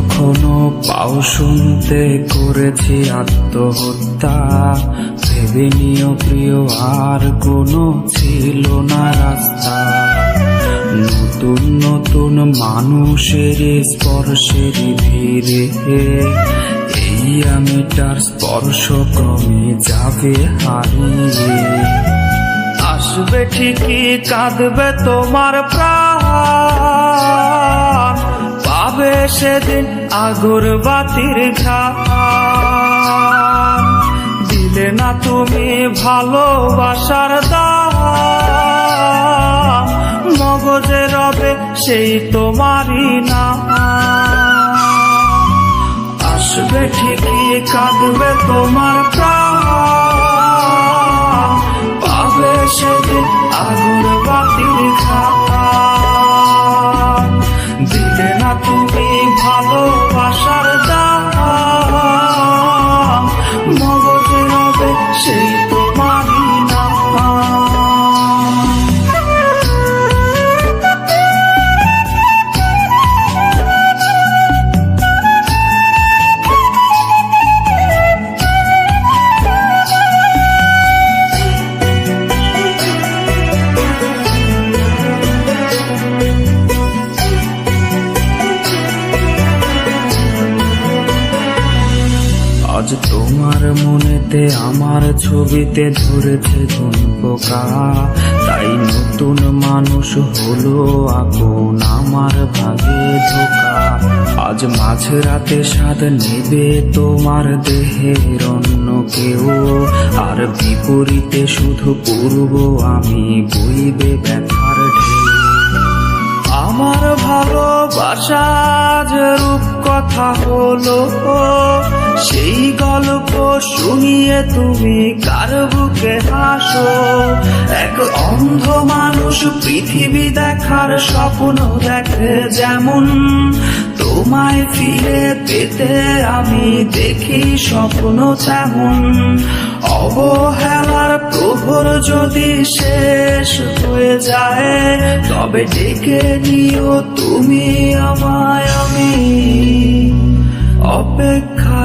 কখনো পাও শুনতে করেছি আত্মহত্যা, ভেবে নিও প্রিয় আর কোনো ছিল না রাস্তা। নতুন নতুন মানুষের স্পর্শের ভিড়ে এই আমিটার স্পর্শ ক্রমে যাবে হারিয়ে। আসবে ঠিকই কাঁদবে তোমার প্রাণ, পাবে সেদিন আগরবাতির ঘ্রাণ। দিলে না তুমি ভালোবাসার দাম, মগজে রবে সেই তোমারই নাম। আসবে ঠিকই কাঁদবে তোমার প্রাণ, পাবে সেদিন আগরবাতির ঘ্রাণ। দিলে না তুমি ভালোবাসার দাম, মগজে রবে সেই তোমারই নাম। আজ তোমার মনেতে আমার ছবিতে ধরেছে কোন পোকা, তাই নতুন মানুষ হলো আপন আমার ভাগে ধোকা। আজ মাঝরাতে স্বাদ নেবে তোমার দেহের অন্য কেউ, আর বিপরীতে শুধু পূর্ব আমি বইবে ব্যথার ঢেউ। আমার ভালোবাসা যে রূপ কথা হলো, সেই গল্প শুনিয়ে তুমি কার বুকে হাসো। এক অন্ধ মানুষ পৃথিবী দেখার স্বপ্ন দেখে যেমন, তোমায় ফিরে পেতে আমি দেখি স্বপ্ন তেমন। অবহেলার প্রহর যদি শেষ হয়ে যায়, তবে ডেকে নিও তুমি আমায়, আমি অপেক্ষা